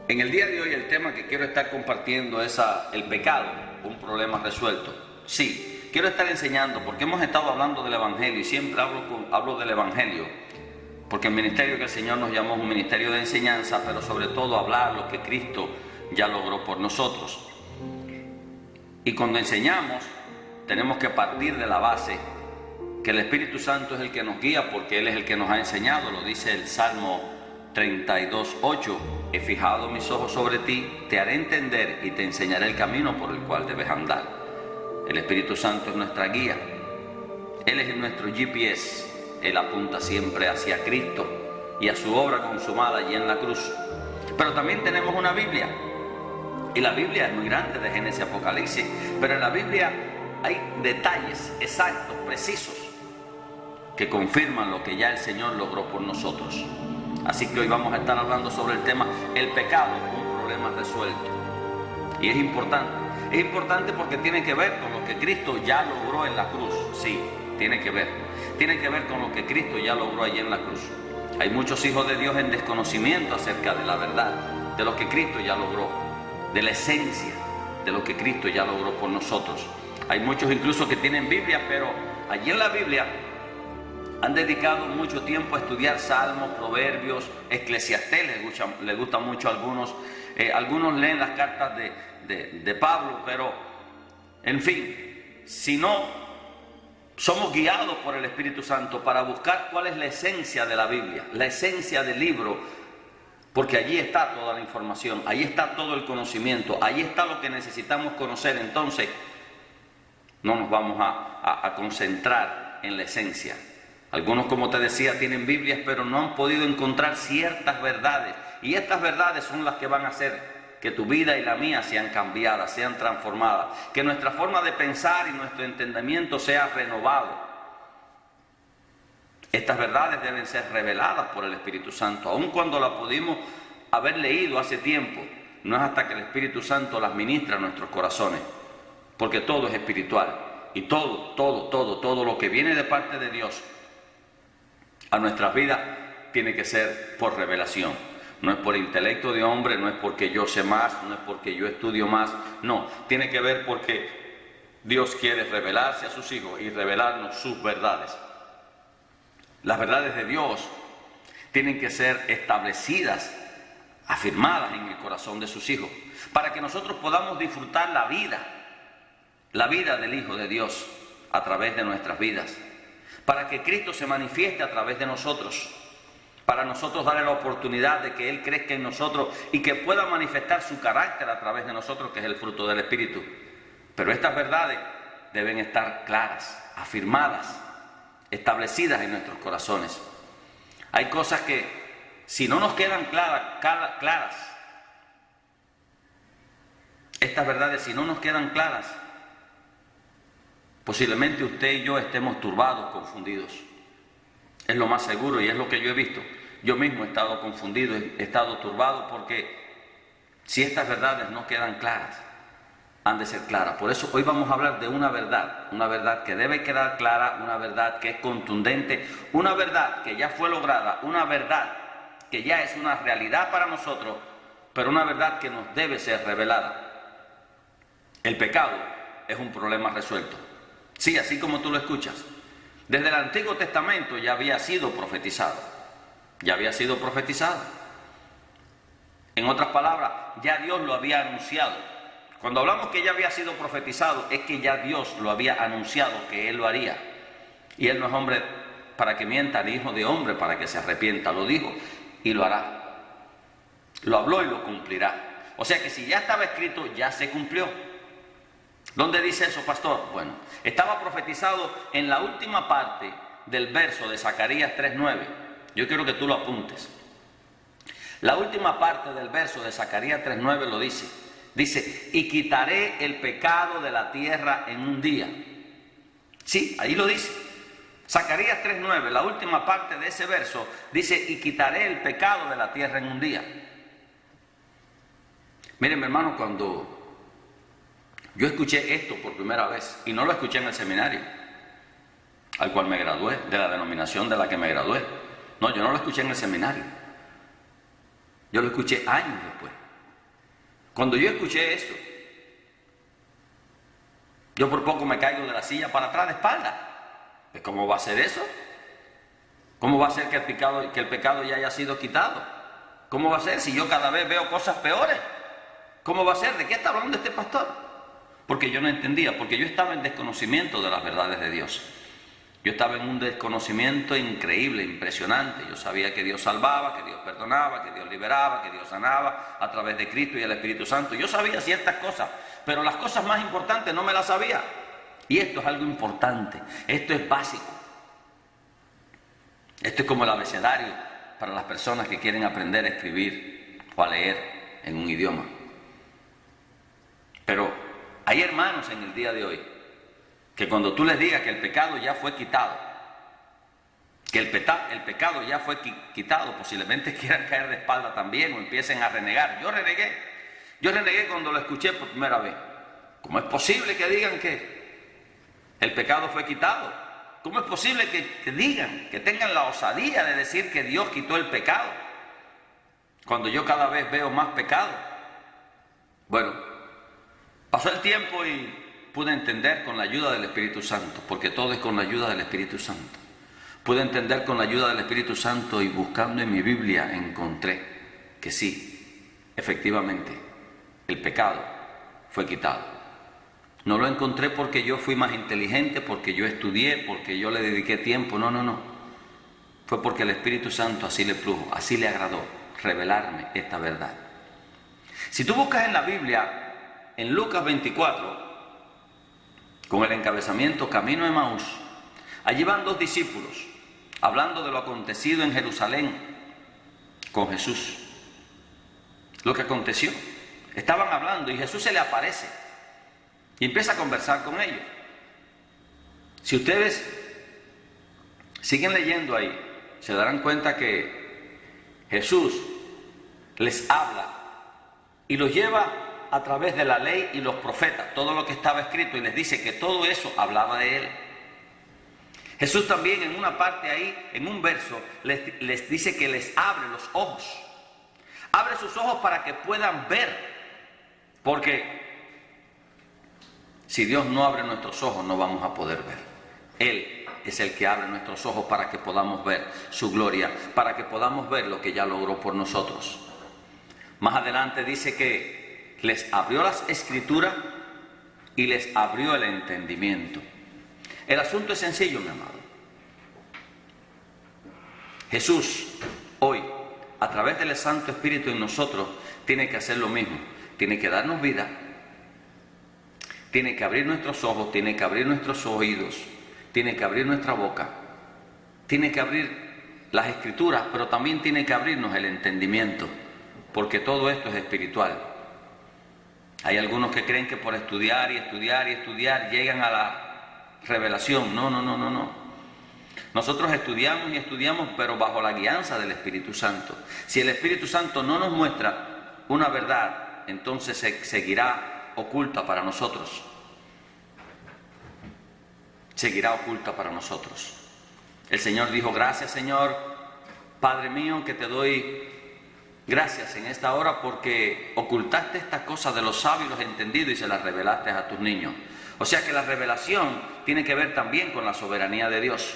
En el día de hoy el tema que quiero estar compartiendo es el pecado, un problema resuelto. Sí, quiero estar enseñando porque hemos estado hablando del Evangelio y siempre hablo del Evangelio, porque el ministerio que el Señor nos llamó es un ministerio de enseñanza, pero sobre todo hablar lo que Cristo ya logró por nosotros. Y cuando enseñamos tenemos que partir de la base que el Espíritu Santo es el que nos guía porque Él es el que nos ha enseñado, lo dice el Salmo 32:8, he fijado mis ojos sobre ti, te haré entender y te enseñaré el camino por el cual debes andar. El Espíritu Santo es nuestra guía, Él es nuestro GPS, Él apunta siempre hacia Cristo y a su obra consumada allí en la cruz. Pero también tenemos una Biblia, y la Biblia es muy grande, de Génesis a Apocalipsis, pero en la Biblia hay detalles exactos, precisos, que confirman lo que ya el Señor logró por nosotros. Así que hoy vamos a estar hablando sobre el tema, el pecado, un problema resuelto. Y es importante porque tiene que ver con lo que Cristo ya logró en la cruz. Sí, tiene que ver con lo que Cristo ya logró allí en la cruz. Hay muchos hijos de Dios en desconocimiento acerca de la verdad, de lo que Cristo ya logró, de la esencia de lo que Cristo ya logró por nosotros. Hay muchos incluso que tienen Biblia, pero allí en la Biblia han dedicado mucho tiempo a estudiar Salmos, Proverbios, Eclesiastés, les gusta mucho a algunos. Algunos leen las cartas de Pablo, pero en fin, si no somos guiados por el Espíritu Santo para buscar cuál es la esencia de la Biblia, la esencia del libro, porque allí está toda la información, allí está todo el conocimiento, allí está lo que necesitamos conocer, entonces no nos vamos a concentrar en la esencia. Algunos, como te decía, tienen Biblias, pero no han podido encontrar ciertas verdades. Y estas verdades son las que van a hacer que tu vida y la mía sean cambiadas, sean transformadas. Que nuestra forma de pensar y nuestro entendimiento sea renovado. Estas verdades deben ser reveladas por el Espíritu Santo. Aun cuando las pudimos haber leído hace tiempo, no es hasta que el Espíritu Santo las ministra a nuestros corazones. Porque todo es espiritual. Y todo lo que viene de parte de Dios a nuestras vidas tiene que ser por revelación. No es por intelecto de hombre, no es porque yo sé más, no es porque yo estudio más. No, tiene que ver porque Dios quiere revelarse a sus hijos y revelarnos sus verdades. Las verdades de Dios tienen que ser establecidas, afirmadas en el corazón de sus hijos, para que nosotros podamos disfrutar la vida del Hijo de Dios a través de nuestras vidas. Para que Cristo se manifieste a través de nosotros, para nosotros darle la oportunidad de que Él crezca en nosotros y que pueda manifestar su carácter a través de nosotros, que es el fruto del Espíritu. Pero estas verdades deben estar claras, afirmadas, establecidas en nuestros corazones. Hay cosas que, si no nos quedan claras, estas verdades, si no nos quedan claras, posiblemente usted y yo estemos turbados, confundidos. Es lo más seguro y es lo que yo he visto. Yo mismo he estado confundido, he estado turbado, porque si estas verdades no quedan claras, han de ser claras. Por eso hoy vamos a hablar de una verdad que debe quedar clara, una verdad que es contundente, una verdad que ya fue lograda, una verdad que ya es una realidad para nosotros, pero una verdad que nos debe ser revelada. El pecado es un problema resuelto. Sí, así como tú lo escuchas. Desde el Antiguo Testamento ya había sido profetizado. Ya había sido profetizado. En otras palabras, ya Dios lo había anunciado. Cuando hablamos que ya había sido profetizado, es que ya Dios lo había anunciado que Él lo haría. Y Él no es hombre para que mienta, ni hijo de hombre para que se arrepienta. Lo dijo y lo hará. Lo habló y lo cumplirá. O sea que si ya estaba escrito, ya se cumplió. ¿Dónde dice eso, pastor? Bueno, estaba profetizado en la última parte del verso de Zacarías 3:9. Yo quiero que tú lo apuntes. La última parte del verso de Zacarías 3:9 lo dice. Dice, y quitaré el pecado de la tierra en un día. Sí, ahí lo dice. Zacarías 3:9, la última parte de ese verso, dice, y quitaré el pecado de la tierra en un día. Miren, mi hermano, cuando yo escuché esto por primera vez, y no lo escuché en el seminario al cual me gradué, de la denominación de la que me gradué. No, yo no lo escuché en el seminario. Yo lo escuché años después. Cuando yo escuché eso, yo por poco me caigo de la silla para atrás de espalda. Pues, ¿cómo va a ser eso? ¿Cómo va a ser que el pecado ya haya sido quitado? ¿Cómo va a ser si yo cada vez veo cosas peores? ¿Cómo va a ser? ¿De qué está hablando este pastor? Porque yo no entendía, porque yo estaba en desconocimiento de las verdades de Dios. Yo estaba en un desconocimiento increíble, impresionante. Yo sabía que Dios salvaba, que Dios perdonaba, que Dios liberaba, que Dios sanaba a través de Cristo y el Espíritu Santo. Yo sabía ciertas cosas, pero las cosas más importantes no me las sabía. Y esto es algo importante, esto es básico. Esto es como el abecedario para las personas que quieren aprender a escribir o a leer en un idioma. Pero hay hermanos en el día de hoy que cuando tú les digas que el pecado ya fue quitado, que el pecado ya fue quitado, posiblemente quieran caer de espalda también o empiecen a renegar. Yo renegué cuando lo escuché por primera vez. ¿Cómo es posible que digan que el pecado fue quitado? ¿Cómo es posible que digan, que tengan la osadía de decir que Dios quitó el pecado? Cuando yo cada vez veo más pecado. Bueno, pasó el tiempo y pude entender con la ayuda del Espíritu Santo, porque todo es con la ayuda del Espíritu Santo. Pude entender con la ayuda del Espíritu Santo y buscando en mi Biblia encontré que sí, efectivamente, el pecado fue quitado. No lo encontré porque yo fui más inteligente, porque yo estudié, porque yo le dediqué tiempo, no. Fue porque el Espíritu Santo así le plujo, así le agradó revelarme esta verdad. Si tú buscas en la Biblia, en Lucas 24, con el encabezamiento Camino a Emaús, allí van dos discípulos hablando de lo acontecido en Jerusalén con Jesús. Lo que aconteció. Estaban hablando y Jesús se le aparece y empieza a conversar con ellos. Si ustedes siguen leyendo ahí, se darán cuenta que Jesús les habla y los lleva a través de la ley y los profetas, todo lo que estaba escrito, y les dice que todo eso hablaba de Él. Jesús también en una parte ahí, en un verso, les dice que les abre los ojos. Abre sus ojos para que puedan ver, porque si Dios no abre nuestros ojos no vamos a poder ver. Él es el que abre nuestros ojos para que podamos ver su gloria, para que podamos ver lo que ya logró por nosotros. Más adelante dice que les abrió las escrituras y les abrió el entendimiento. El asunto es sencillo, mi amado. Jesús hoy, a través del Santo Espíritu en nosotros, tiene que hacer lo mismo. Tiene que darnos vida, tiene que abrir nuestros ojos, tiene que abrir nuestros oídos, tiene que abrir nuestra boca, tiene que abrir las escrituras, pero también tiene que abrirnos el entendimiento, porque todo esto es espiritual. Hay algunos que creen que por estudiar y estudiar y estudiar llegan a la revelación. No. Nosotros estudiamos y estudiamos, pero bajo la guianza del Espíritu Santo. Si el Espíritu Santo no nos muestra una verdad, entonces seguirá oculta para nosotros. Seguirá oculta para nosotros. El Señor dijo: gracias, Señor, Padre mío, que te doy gracias en esta hora porque ocultaste estas cosas de los sabios y los entendidos y se las revelaste a tus niños. O sea que la revelación tiene que ver también con la soberanía de Dios.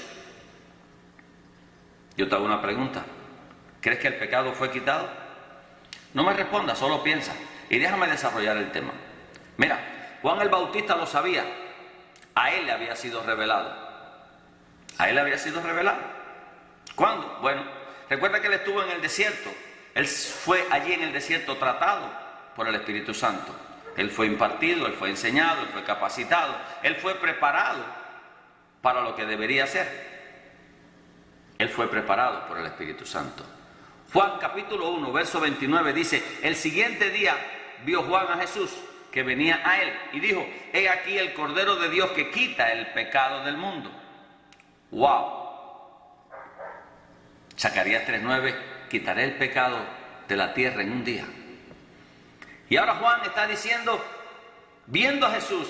Yo te hago una pregunta. ¿Crees que el pecado fue quitado? No me respondas, solo piensa y déjame desarrollar el tema. Mira, Juan el Bautista lo sabía. A él le había sido revelado. A él le había sido revelado. ¿Cuándo? Bueno, recuerda que él estuvo en el desierto. Él fue allí en el desierto tratado por el Espíritu Santo. Él fue impartido, él fue enseñado, él fue capacitado, él fue preparado para lo que debería hacer. Él fue preparado por el Espíritu Santo. Juan capítulo 1, verso 29 dice: el siguiente día vio Juan a Jesús que venía a él y dijo: he aquí el Cordero de Dios que quita el pecado del mundo. ¡Wow! Zacarías 3:9: quitaré el pecado de la tierra en un día. Y ahora Juan está diciendo, viendo a Jesús,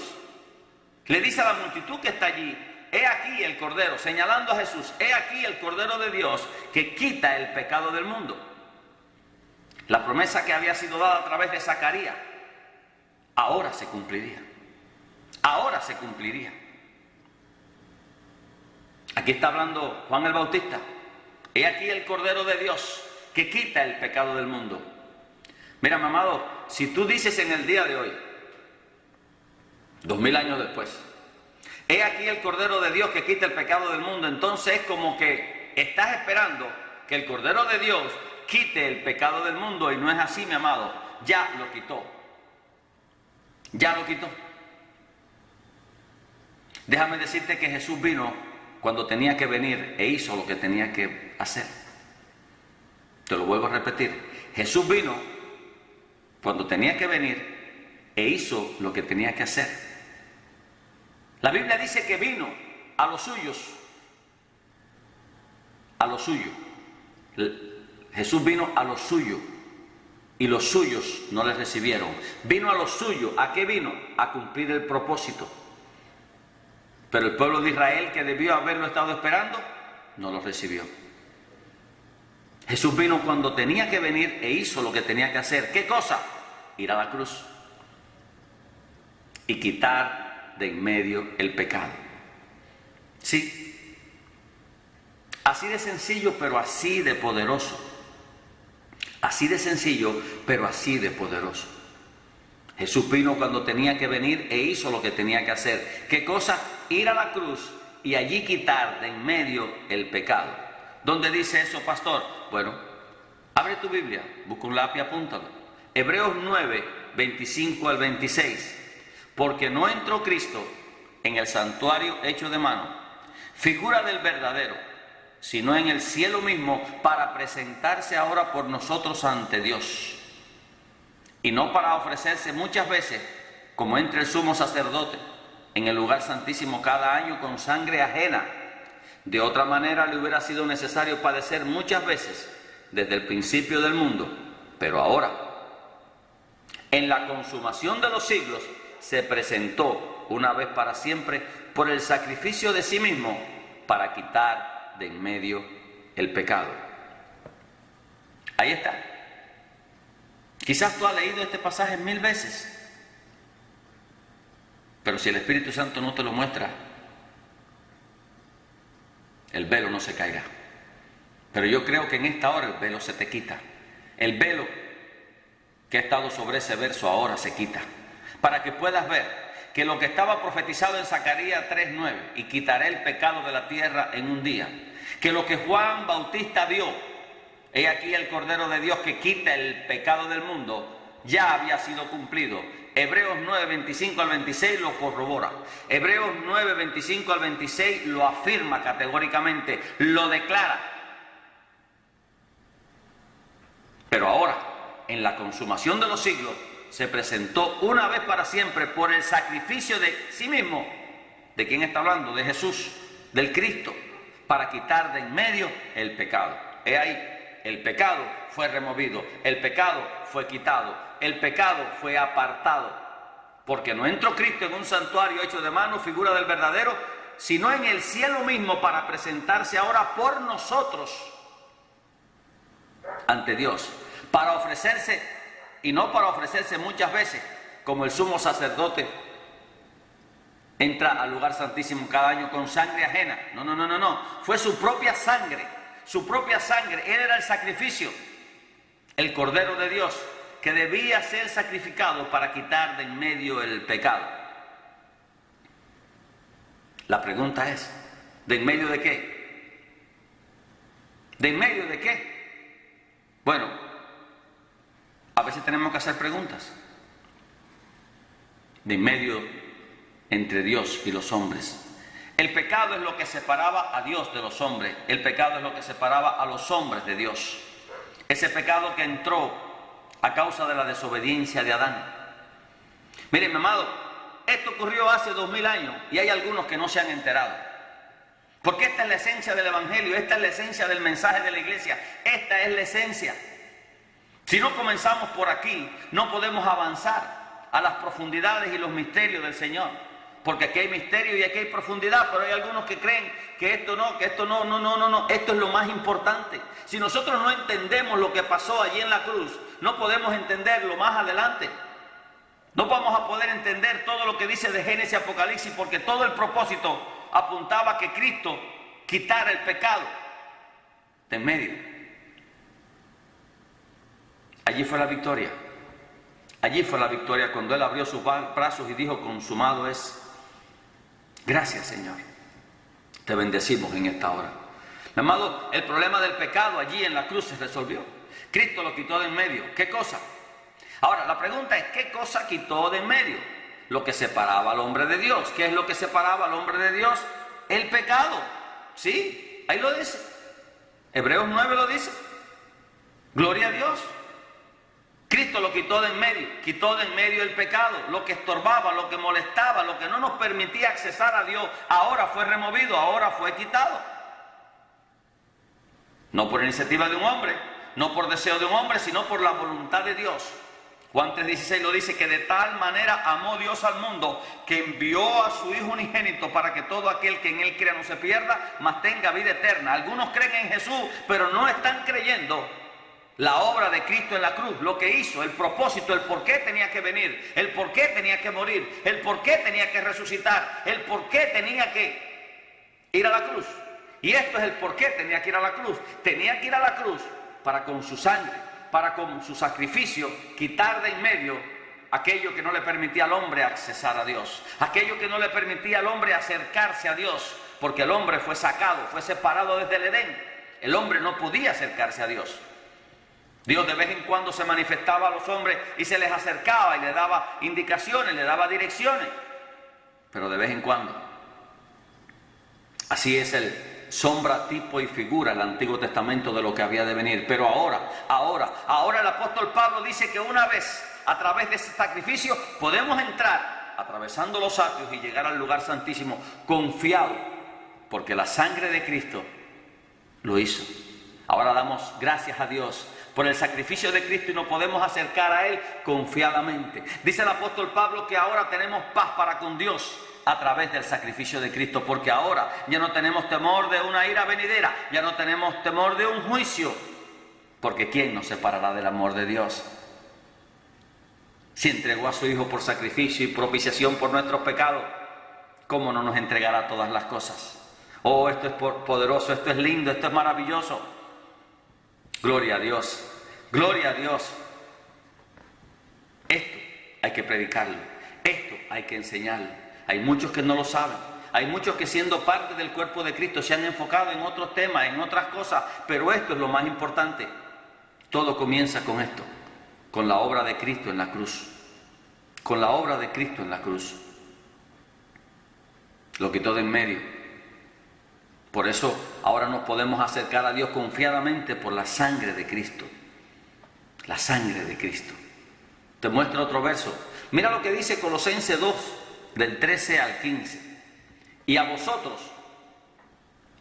le dice a la multitud que está allí: he aquí el Cordero, señalando a Jesús, he aquí el Cordero de Dios que quita el pecado del mundo. La promesa que había sido dada a través de Zacarías ahora se cumpliría. Ahora se cumpliría. Aquí está hablando Juan el Bautista. He aquí el Cordero de Dios que quita el pecado del mundo. Mira, mi amado, si tú dices en el día de hoy, 2000 años después, he aquí el Cordero de Dios que quita el pecado del mundo, entonces es como que estás esperando que el Cordero de Dios quite el pecado del mundo, y no es así, mi amado. Ya lo quitó. Ya lo quitó. Déjame decirte que Jesús vino cuando tenía que venir e hizo lo que tenía que hacer. Te lo vuelvo a repetir. Jesús vino cuando tenía que venir e hizo lo que tenía que hacer. La Biblia dice que vino a los suyos. A los suyos. Jesús vino a los suyos y los suyos no le recibieron. Vino a los suyos. ¿A qué vino? A cumplir el propósito. Pero el pueblo de Israel, que debió haberlo estado esperando, no lo recibió. Jesús vino cuando tenía que venir e hizo lo que tenía que hacer. ¿Qué cosa? Ir a la cruz y quitar de en medio el pecado. Sí, así de sencillo, pero así de poderoso. Así de sencillo, pero así de poderoso. Jesús vino cuando tenía que venir e hizo lo que tenía que hacer. ¿Qué cosa? Ir a la cruz y allí quitar de en medio el pecado. ¿Dónde dice eso, pastor? Bueno, abre tu Biblia, busca un lápiz, apúntalo. Hebreos 9, 25 al 26. Porque no entró Cristo en el santuario hecho de mano, figura del verdadero, sino en el cielo mismo, para presentarse ahora por nosotros ante Dios. Y no para ofrecerse muchas veces, como entra el sumo sacerdote en el lugar santísimo cada año con sangre ajena. De otra manera le hubiera sido necesario padecer muchas veces desde el principio del mundo. Pero ahora, en la consumación de los siglos, se presentó una vez para siempre por el sacrificio de sí mismo para quitar de en medio el pecado. Ahí está. Quizás tú has leído este pasaje 1000 veces, pero si el Espíritu Santo no te lo muestra, el velo no se caerá. Pero yo creo que en esta hora el velo se te quita. El velo que ha estado sobre ese verso ahora se quita, para que puedas ver que lo que estaba profetizado en Zacarías 3:9, y quitaré el pecado de la tierra en un día, que lo que Juan Bautista vio, he aquí el Cordero de Dios que quita el pecado del mundo, ya había sido cumplido. Hebreos 9, 25 al 26 lo corrobora. Hebreos 9, 25 al 26 lo afirma categóricamente, lo declara. Pero ahora, en la consumación de los siglos, se presentó una vez para siempre por el sacrificio de sí mismo. ¿De quién está hablando? De Jesús, del Cristo, para quitar de en medio el pecado. He ahí. El pecado fue removido, el pecado fue quitado, el pecado fue apartado, porque no entró Cristo en un santuario hecho de mano, figura del verdadero, sino en el cielo mismo para presentarse ahora por nosotros ante Dios, para ofrecerse, y no para ofrecerse muchas veces, como el sumo sacerdote entra al lugar santísimo cada año con sangre ajena. No, fue su propia sangre. Su propia sangre, Él era el sacrificio, el Cordero de Dios, que debía ser sacrificado para quitar de en medio el pecado. La pregunta es, ¿de en medio de qué? ¿De en medio de qué? Bueno, a veces tenemos que hacer preguntas. De en medio entre Dios y los hombres. El pecado es lo que separaba a Dios de los hombres. El pecado es lo que separaba a los hombres de Dios. Ese pecado que entró a causa de la desobediencia de Adán. Miren, mi amado, esto ocurrió hace 2000 años y hay algunos que no se han enterado. Porque esta es la esencia del Evangelio, esta es la esencia del mensaje de la iglesia, esta es la esencia. Si no comenzamos por aquí, no podemos avanzar a las profundidades y los misterios del Señor. Porque aquí hay misterio y aquí hay profundidad, pero hay algunos que creen que esto no, esto es lo más importante. Si nosotros no entendemos lo que pasó allí en la cruz, no podemos entender lo más adelante. No vamos a poder entender todo lo que dice de Génesis y Apocalipsis porque todo el propósito apuntaba a que Cristo quitara el pecado de en medio. Allí fue la victoria. Allí fue la victoria cuando Él abrió sus brazos y dijo: consumado es. Gracias, Señor. Te bendecimos en esta hora. Mi amado, el problema del pecado allí en la cruz se resolvió. Cristo lo quitó de en medio. ¿Qué cosa? Ahora, la pregunta es: ¿qué cosa quitó de en medio? Lo que separaba al hombre de Dios. ¿Qué es lo que separaba al hombre de Dios? El pecado. Sí, ahí lo dice. Hebreos 9 lo dice. Gloria a Dios. Cristo lo quitó de en medio el pecado, lo que estorbaba, lo que molestaba, lo que no nos permitía accesar a Dios, ahora fue removido, ahora fue quitado. No por iniciativa de un hombre, no por deseo de un hombre, sino por la voluntad de Dios. Juan 3:16 lo dice, que de tal manera amó Dios al mundo, que envió a su Hijo unigénito para que todo aquel que en Él crea no se pierda, mas tenga vida eterna. Algunos creen en Jesús, pero no están creyendo la obra de Cristo en la cruz, lo que hizo, el propósito, el por qué tenía que venir, el por qué tenía que morir, el por qué tenía que resucitar, el por qué tenía que ir a la cruz. Y esto es el por qué tenía que ir a la cruz. Tenía que ir a la cruz para con su sangre, para con su sacrificio, quitar de en medio aquello que no le permitía al hombre accesar a Dios, aquello que no le permitía al hombre acercarse a Dios, porque el hombre fue sacado, fue separado desde el Edén. El hombre no podía acercarse a Dios. Dios de vez en cuando se manifestaba a los hombres y se les acercaba y les daba indicaciones, les daba direcciones, pero de vez en cuando. Así es el sombra, tipo y figura el Antiguo Testamento de lo que había de venir. Pero ahora el apóstol Pablo dice que una vez, a través de ese sacrificio, podemos entrar atravesando los atrios y llegar al lugar santísimo confiado, porque la sangre de Cristo lo hizo. Ahora damos gracias a Dios por el sacrificio de Cristo y nos podemos acercar a Él confiadamente. Dice el apóstol Pablo que ahora tenemos paz para con Dios a través del sacrificio de Cristo, porque ahora ya no tenemos temor de una ira venidera, ya no tenemos temor de un juicio, porque ¿quién nos separará del amor de Dios? Si entregó a su Hijo por sacrificio y propiciación por nuestros pecados, ¿cómo no nos entregará todas las cosas? Oh, esto es poderoso, esto es lindo, esto es maravilloso. Gloria a Dios, gloria a Dios. Esto hay que predicarlo, esto hay que enseñarlo. Hay muchos que no lo saben, hay muchos que siendo parte del cuerpo de Cristo se han enfocado en otros temas, en otras cosas, pero esto es lo más importante. Todo comienza con esto, con la obra de Cristo en la cruz, con la obra de Cristo en la cruz. Lo quitó de en medio. Por eso ahora nos podemos acercar a Dios confiadamente por la sangre de Cristo. La sangre de Cristo. Te muestro otro verso. Mira lo que dice Colosenses 2, del 13 al 15. Y a vosotros,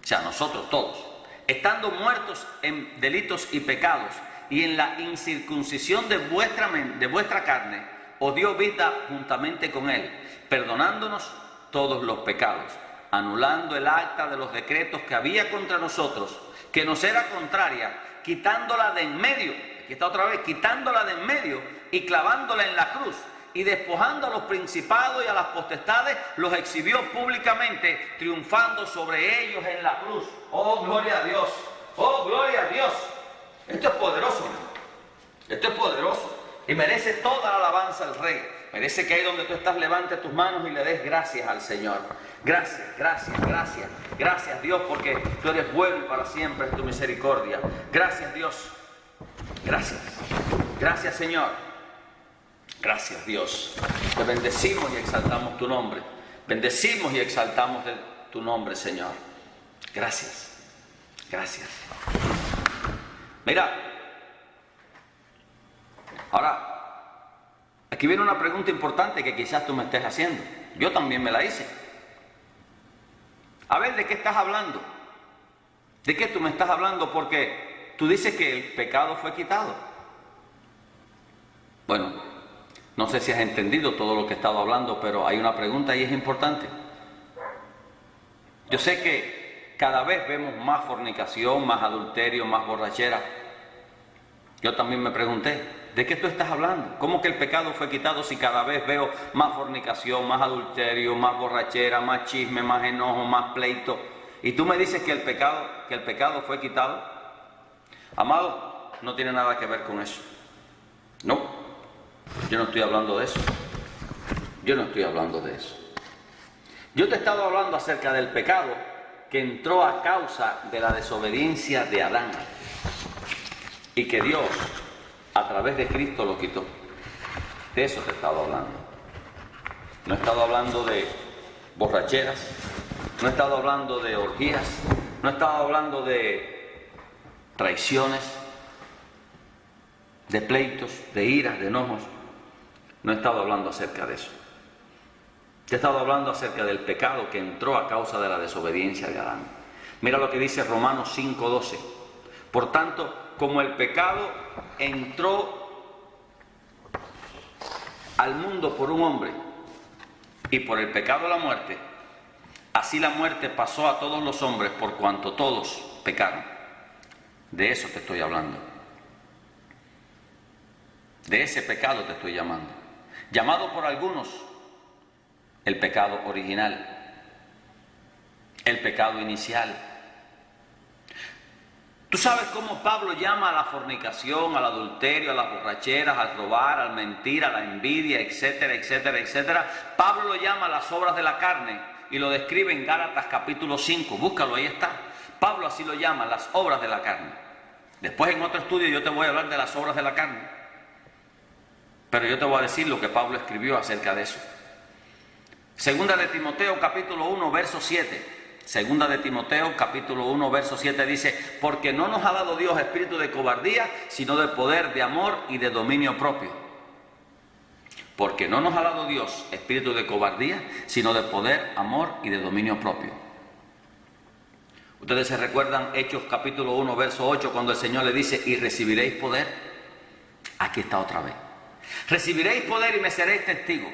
o sea, nosotros todos, estando muertos en delitos y pecados, y en la incircuncisión de vuestra carne, os dio vida juntamente con Él, perdonándonos todos los pecados, anulando el acta de los decretos que había contra nosotros, que nos era contraria, quitándola de en medio, aquí está otra vez, quitándola de en medio y clavándola en la cruz, y despojando a los principados y a las potestades, los exhibió públicamente, triunfando sobre ellos en la cruz. ¡Oh, gloria a Dios! ¡Oh, gloria a Dios! Esto es poderoso, hermano. Esto es poderoso. Y merece toda la alabanza al Rey. Merece que ahí donde tú estás levantes tus manos y le des gracias al Señor. Gracias, gracias, gracias. Gracias, Dios, porque tú eres bueno y para siempre es tu misericordia. Gracias, Dios. Gracias. Gracias, Señor. Gracias, Dios. Te bendecimos y exaltamos tu nombre. Bendecimos y exaltamos tu nombre, Señor. Gracias. Gracias. Mira. Ahora, aquí viene una pregunta importante que quizás tú me estés haciendo. Yo también me la hice. A ver, ¿de qué estás hablando? ¿De qué tú me estás hablando? Porque tú dices que el pecado fue quitado. Bueno, no sé si has entendido todo lo que he estado hablando, pero hay una pregunta y es importante. Yo sé que cada vez vemos más fornicación, más adulterio, más borrachera. Yo también me pregunté, ¿De qué tú estás hablando? ¿Cómo que el pecado fue quitado si cada vez veo más fornicación, más adulterio, más borrachera, más chisme, más enojo, más pleito? Y tú me dices que el pecado fue quitado. Amado, no tiene nada que ver con eso. No, yo no estoy hablando de eso. Yo no estoy hablando de eso. Yo te he estado hablando acerca del pecado que entró a causa de la desobediencia de Adán y que Dios a través de Cristo lo quitó. De eso te he estado hablando. No he estado hablando de borracheras, no he estado hablando de orgías, no he estado hablando de traiciones, de pleitos, de iras, de enojos. No he estado hablando acerca de eso. Te he estado hablando acerca del pecado que entró a causa de la desobediencia de Adán. Mira lo que dice Romanos 5:12. Por tanto, como el pecado entró al mundo por un hombre y por el pecado la muerte, así la muerte pasó a todos los hombres por cuanto todos pecaron. De eso te estoy hablando. De ese pecado te estoy llamando. Llamado por algunos el pecado original, el pecado inicial. ¿Tú sabes cómo Pablo llama a la fornicación, al adulterio, a las borracheras, al robar, al mentir, a la envidia, etcétera, etcétera, etcétera? Pablo lo llama las obras de la carne y lo describe en Gálatas capítulo 5. Búscalo, ahí está. Pablo así lo llama, las obras de la carne. Después en otro estudio yo te voy a hablar de las obras de la carne. Pero yo te voy a decir lo que Pablo escribió acerca de eso. Segunda de Timoteo capítulo 1 verso 7. Segunda de Timoteo capítulo 1 verso 7 dice: porque no nos ha dado Dios espíritu de cobardía, sino de poder, de amor y de dominio propio. Porque no nos ha dado Dios espíritu de cobardía, sino de poder, amor y de dominio propio. Ustedes se recuerdan Hechos capítulo 1 verso 8 cuando el Señor le dice: y recibiréis poder. Aquí está otra vez. Recibiréis poder y me seréis testigos.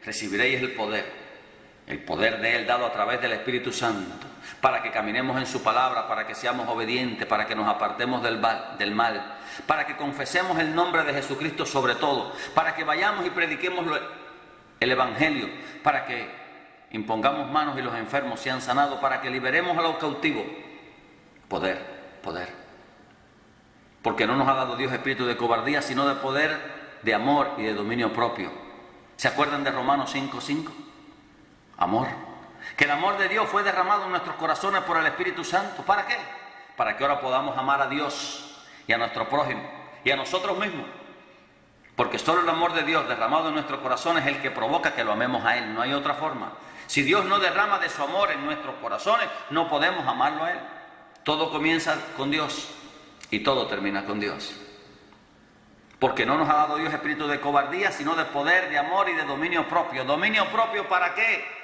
Recibiréis el poder de Él dado a través del Espíritu Santo, para que caminemos en su palabra, para que seamos obedientes, para que nos apartemos del mal, para que confesemos el nombre de Jesucristo sobre todo, para que vayamos y prediquemos el Evangelio, para que impongamos manos y los enfermos sean sanados, para que liberemos a los cautivos. Poder. Porque no nos ha dado Dios espíritu de cobardía, sino de poder, de amor y de dominio propio. ¿Se acuerdan de Romanos 5:5? Amor. Que el amor de Dios fue derramado en nuestros corazones por el Espíritu Santo. ¿Para qué? Para que ahora podamos amar a Dios y a nuestro prójimo y a nosotros mismos. Porque solo el amor de Dios derramado en nuestros corazones es el que provoca que lo amemos a Él. No hay otra forma. Si Dios no derrama de su amor en nuestros corazones, no podemos amarlo a Él. Todo comienza con Dios y todo termina con Dios. Porque no nos ha dado Dios espíritu de cobardía, sino de poder, de amor y de dominio propio. ¿Dominio propio para qué?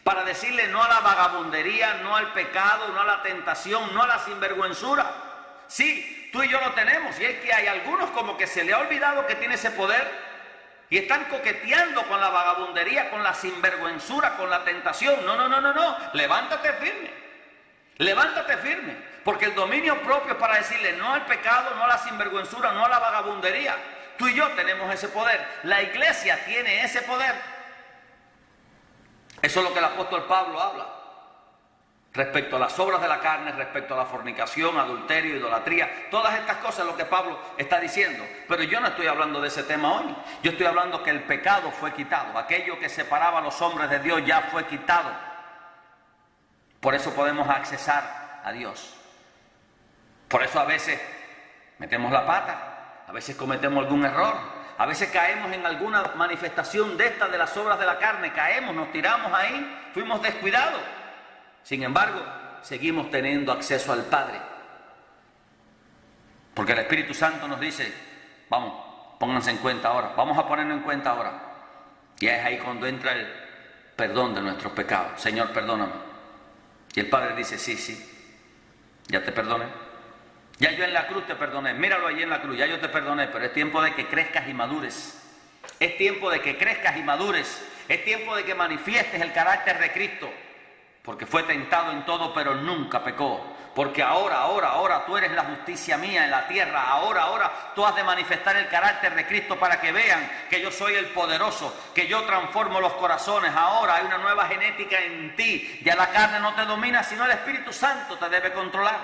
Para decirle no a la vagabundería, no al pecado, no a la tentación, no a la sinvergüenzura. Sí, tú y yo lo tenemos, y es que hay algunos como que se le ha olvidado que tiene ese poder y están coqueteando con la vagabundería, con la sinvergüenzura, con la tentación. No, levántate firme, porque el dominio propio es para decirle no al pecado, no a la sinvergüenzura, no a la vagabundería. Tú y yo tenemos ese poder, la iglesia tiene ese poder. Eso es lo que el apóstol Pablo habla respecto a las obras de la carne, respecto a la fornicación, adulterio, idolatría, todas estas cosas es lo que Pablo está diciendo. Pero yo no estoy hablando de ese tema hoy. Yo estoy hablando que el pecado fue quitado, aquello que separaba a los hombres de Dios ya fue quitado. Por eso podemos accesar a Dios. Por eso a veces metemos la pata, a veces cometemos algún error. A veces caemos en alguna manifestación de estas de las obras de la carne, caemos, nos tiramos ahí, fuimos descuidados. Sin embargo, seguimos teniendo acceso al Padre. Porque el Espíritu Santo nos dice, vamos, pónganse en cuenta ahora, vamos a ponernos en cuenta ahora. Y es ahí cuando entra el perdón de nuestros pecados. Señor, perdóname. Y el Padre dice, sí, ya te perdoné. Ya yo en la cruz te perdoné, míralo allí en la cruz, ya yo te perdoné, pero es tiempo de que crezcas y madures. Es tiempo de que crezcas y madures. Es tiempo de que manifiestes el carácter de Cristo. Porque fue tentado en todo, pero nunca pecó. porque ahora tú eres la justicia mía en la tierra. Ahora tú has de manifestar el carácter de Cristo para que vean que yo soy el poderoso, que yo transformo los corazones. Ahora hay una nueva genética en ti. Ya la carne no te domina, sino el Espíritu Santo te debe controlar.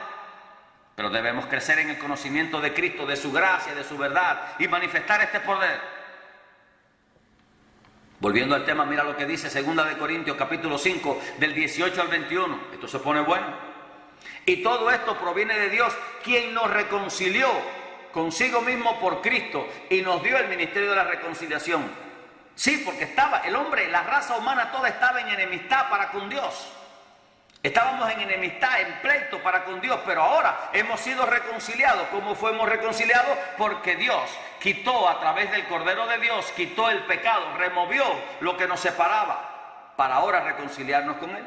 Pero debemos crecer en el conocimiento de Cristo, de su gracia, de su verdad y manifestar este poder. Volviendo al tema, mira lo que dice 2 Corintios capítulo 5 del 18 al 21. Esto se pone bueno. Y todo esto proviene de Dios, quien nos reconcilió consigo mismo por Cristo y nos dio el ministerio de la reconciliación. Sí, porque estaba el hombre, la raza humana toda estaba en enemistad para con Dios. Estábamos en enemistad, en pleito para con Dios, pero ahora hemos sido reconciliados. ¿Cómo fuimos reconciliados? Porque Dios quitó a través del Cordero de Dios, quitó el pecado, removió lo que nos separaba para ahora reconciliarnos con Él.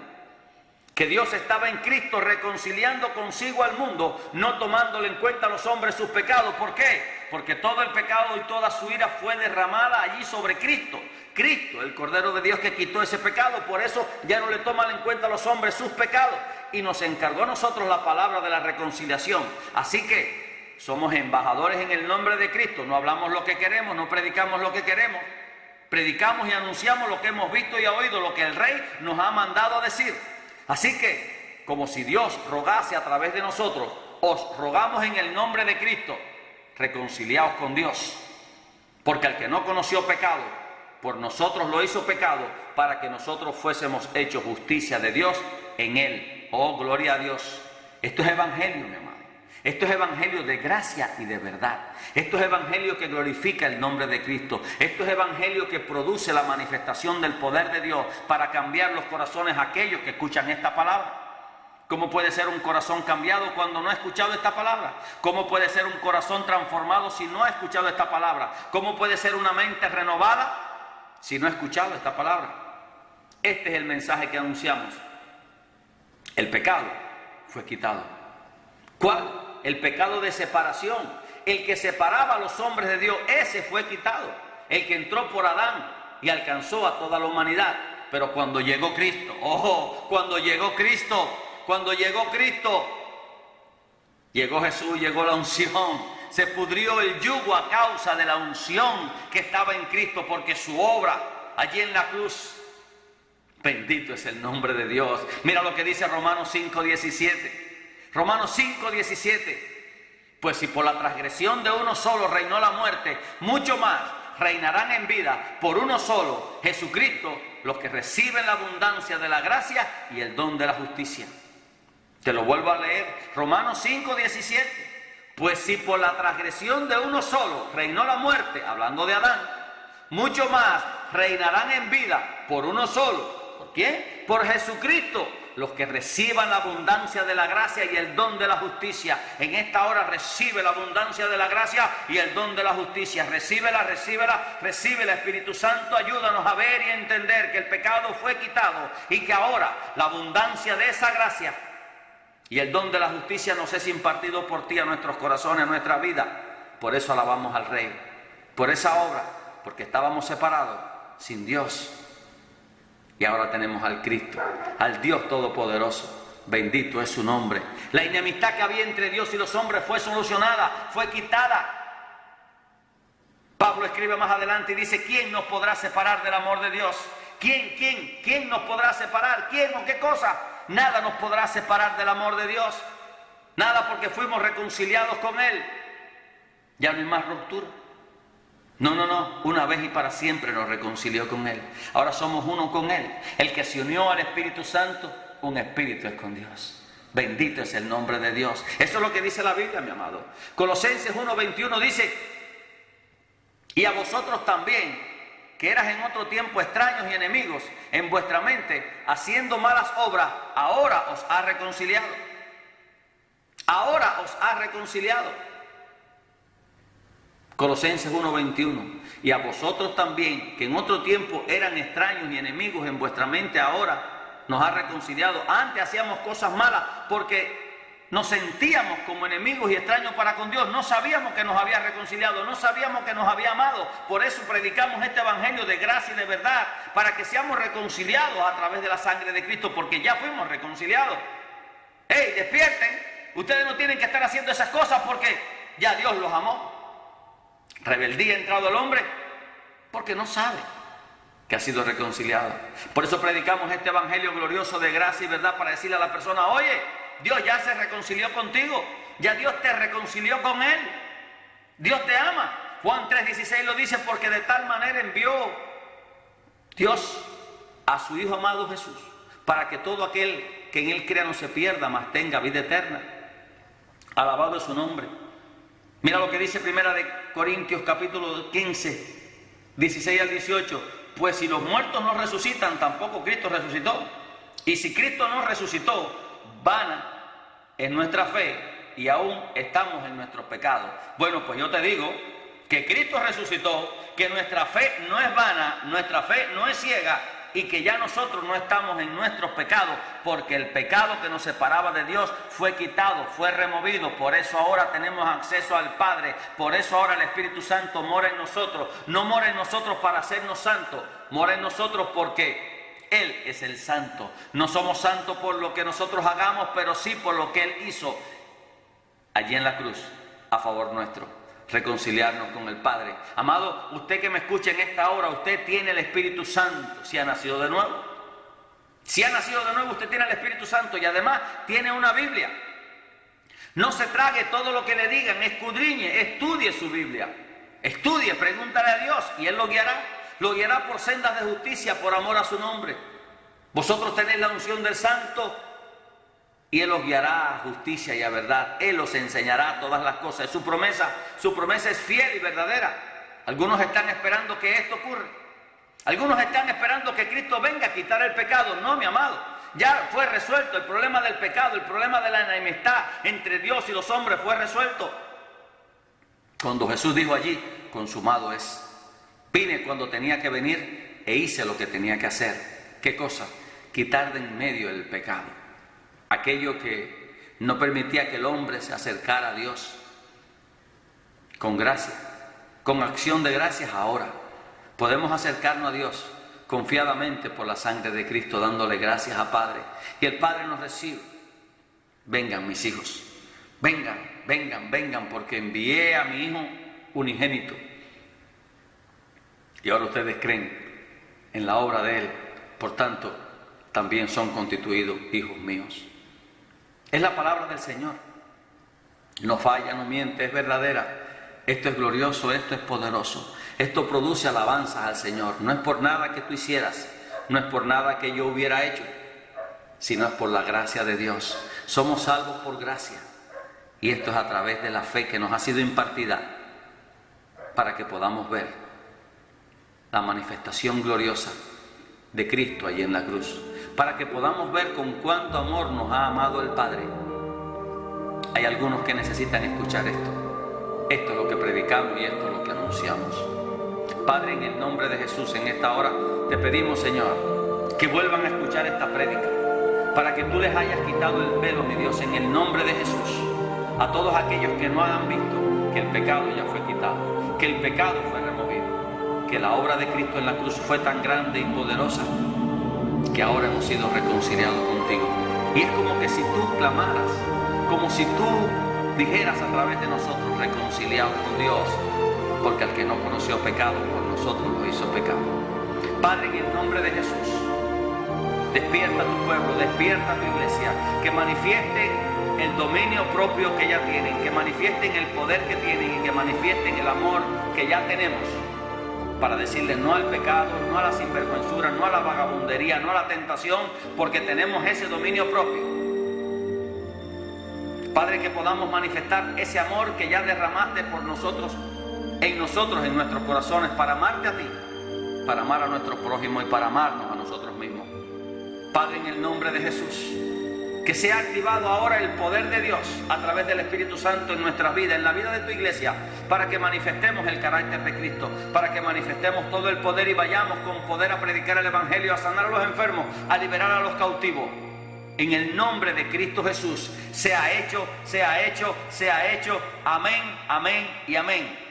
Que Dios estaba en Cristo reconciliando consigo al mundo, no tomándole en cuenta a los hombres sus pecados. ¿Por qué? Porque todo el pecado y toda su ira fue derramada allí sobre Cristo. Cristo, el Cordero de Dios que quitó ese pecado, por eso ya no le toman en cuenta a los hombres sus pecados y nos encargó a nosotros la palabra de la reconciliación. Así que somos embajadores en el nombre de Cristo, no hablamos lo que queremos, no predicamos lo que queremos, predicamos y anunciamos lo que hemos visto y oído, lo que el Rey nos ha mandado a decir. Así que, como si Dios rogase a través de nosotros, os rogamos en el nombre de Cristo, reconciliaos con Dios, porque al que no conoció pecado, por nosotros lo hizo pecado, para que nosotros fuésemos hechos justicia de Dios en Él. Oh, gloria a Dios. Esto es evangelio, mi amado. Esto es evangelio de gracia y de verdad. Esto es evangelio que glorifica el nombre de Cristo. Esto es evangelio que produce la manifestación del poder de Dios para cambiar los corazones a aquellos que escuchan esta palabra. ¿Cómo puede ser un corazón cambiado cuando no ha escuchado esta palabra? ¿Cómo puede ser un corazón transformado si no ha escuchado esta palabra? ¿Cómo puede ser una mente renovada si no ha escuchado esta palabra? Este es el mensaje que anunciamos. El pecado fue quitado. ¿Cuál? El pecado de separación. El que separaba a los hombres de Dios, ese fue quitado. El que entró por Adán y alcanzó a toda la humanidad. Pero cuando llegó Cristo, ojo, cuando llegó Cristo, llegó Jesús, llegó la unción. Se pudrió el yugo a causa de la unción que estaba en Cristo, porque su obra allí en la cruz, bendito es el nombre de Dios. Mira lo que dice Romanos 5:17. Romanos 5:17. Pues si por la transgresión de uno solo reinó la muerte, mucho más reinarán en vida por uno solo, Jesucristo, los que reciben la abundancia de la gracia y el don de la justicia. Te lo vuelvo a leer. Romanos 5:17. Pues si por la transgresión de uno solo reinó la muerte, hablando de Adán, mucho más reinarán en vida por uno solo. ¿Por quién? Por Jesucristo, los que reciban la abundancia de la gracia y el don de la justicia. En esta hora recibe la abundancia de la gracia y el don de la justicia. Recíbela, Espíritu Santo, ayúdanos a ver y entender que el pecado fue quitado y que ahora la abundancia de esa gracia y el don de la justicia nos es impartido por ti a nuestros corazones, a nuestra vida. Por eso alabamos al Rey, por esa obra, porque estábamos separados sin Dios. Y ahora tenemos al Cristo, al Dios Todopoderoso. Bendito es su nombre. La enemistad que había entre Dios y los hombres fue solucionada, fue quitada. Pablo escribe más adelante y dice: ¿quién nos podrá separar del amor de Dios? ¿Quién nos podrá separar? ¿Quién o qué cosa? Nada nos podrá separar del amor de Dios. Nada, porque fuimos reconciliados con Él. Ya no hay más ruptura. No. Una vez y para siempre nos reconcilió con Él. Ahora somos uno con Él. El que se unió al Espíritu Santo, un espíritu es con Dios. Bendito es el nombre de Dios. Eso es lo que dice la Biblia, mi amado. Colosenses 1:21 dice: y a vosotros también, que eras en otro tiempo extraños y enemigos en vuestra mente, haciendo malas obras, ahora os ha reconciliado. Ahora os ha reconciliado. Colosenses 1:21. Y a vosotros también, que en otro tiempo eran extraños y enemigos en vuestra mente, ahora nos ha reconciliado. Antes hacíamos cosas malas porque nos sentíamos como enemigos y extraños para con Dios. No sabíamos que nos había reconciliado, no sabíamos que nos había amado. Por eso predicamos este evangelio de gracia y de verdad, para que seamos reconciliados a través de la sangre de Cristo, porque ya fuimos reconciliados. ¡Hey, despierten! Ustedes no tienen que estar haciendo esas cosas porque ya Dios los amó. Rebeldía ha entrado el hombre porque no sabe que ha sido reconciliado. Por eso predicamos este evangelio glorioso de gracia y verdad, para decirle a la persona: oye, Dios ya se reconcilió contigo, ya Dios te reconcilió con Él, Dios te ama. Juan 3:16 lo dice: porque de tal manera envió Dios a su Hijo amado Jesús, para que todo aquel que en Él crea no se pierda, mas tenga vida eterna. Alabado es su nombre. Mira lo que dice 1 Corintios capítulo 15, 16 al 18. Pues si los muertos no resucitan, tampoco Cristo resucitó. Y si Cristo no resucitó, vana es nuestra fe y aún estamos en nuestros pecados. Bueno, pues yo te digo que Cristo resucitó, que nuestra fe no es vana, nuestra fe no es ciega, y que ya nosotros no estamos en nuestros pecados, porque el pecado que nos separaba de Dios fue quitado, fue removido. Por eso ahora tenemos acceso al Padre, por eso ahora el Espíritu Santo mora en nosotros. No mora en nosotros para hacernos santos, mora en nosotros porque Él es el santo. No somos santos por lo que nosotros hagamos, pero sí por lo que Él hizo allí en la cruz a favor nuestro. Reconciliarnos con el Padre. Amado, usted que me escucha en esta hora, usted tiene el Espíritu Santo si ha nacido de nuevo. Si ha nacido de nuevo, usted tiene el Espíritu Santo y además tiene una Biblia. No se trague todo lo que le digan, escudriñe, estudie su Biblia. Estudie, pregúntale a Dios y Él lo guiará por sendas de justicia por amor a su nombre. Vosotros tenéis la unción del Santo y Él os guiará a justicia y a verdad. Él os enseñará todas las cosas. Su promesa es fiel y verdadera. Algunos están esperando que esto ocurra. Algunos están esperando que Cristo venga a quitar el pecado. No, mi amado. Ya fue resuelto el problema del pecado, el problema de la enemistad entre Dios y los hombres fue resuelto cuando Jesús dijo allí: consumado es. Vine cuando tenía que venir e hice lo que tenía que hacer. ¿Qué cosa? Quitar de en medio el pecado. Aquello que no permitía que el hombre se acercara a Dios. Con gracia, con acción de gracias, ahora podemos acercarnos a Dios confiadamente por la sangre de Cristo, dándole gracias a Padre. Y el Padre nos recibe. Vengan mis hijos, vengan, vengan, vengan, porque envié a mi Hijo unigénito. Y ahora ustedes creen en la obra de Él, por tanto, también son constituidos hijos míos. Es la palabra del Señor. No falla, no miente, es verdadera. Esto es glorioso, esto es poderoso. Esto produce alabanzas al Señor. No es por nada que tú hicieras, no es por nada que yo hubiera hecho, sino es por la gracia de Dios. Somos salvos por gracia. Y esto es a través de la fe que nos ha sido impartida para que podamos ver la manifestación gloriosa de Cristo allí en la cruz. Para que podamos ver con cuánto amor nos ha amado el Padre. Hay algunos que necesitan escuchar esto. Esto es lo que predicamos y esto es lo que anunciamos. Padre, en el nombre de Jesús, en esta hora te pedimos, Señor, que vuelvan a escuchar esta prédica, para que tú les hayas quitado el velo, mi Dios, en el nombre de Jesús. A todos aquellos que no han visto que el pecado ya fue quitado, que el pecado fue removido, que la obra de Cristo en la cruz fue tan grande y poderosa, que ahora hemos sido reconciliados contigo. Y es como que si tú clamaras, como si tú dijeras a través de nosotros: reconciliados con Dios, porque al que no conoció pecado, por nosotros lo hizo pecado. Padre, en el nombre de Jesús, despierta a tu pueblo, despierta a tu iglesia, que manifiesten el dominio propio que ya tienen, que manifiesten el poder que tienen y que manifiesten el amor que ya tenemos, para decirle no al pecado, no a la sinvergüenzura, no a la vagabundería, no a la tentación, porque tenemos ese dominio propio. Padre, que podamos manifestar ese amor que ya derramaste por nosotros, en nuestros corazones, para amarte a ti, para amar a nuestro prójimo y para amarnos a nosotros mismos. Padre, en el nombre de Jesús, que sea activado ahora el poder de Dios a través del Espíritu Santo en nuestras vidas, en la vida de tu iglesia, para que manifestemos el carácter de Cristo, para que manifestemos todo el poder y vayamos con poder a predicar el Evangelio, a sanar a los enfermos, a liberar a los cautivos. En el nombre de Cristo Jesús, sea hecho, sea hecho, sea hecho. Amén, amén y amén.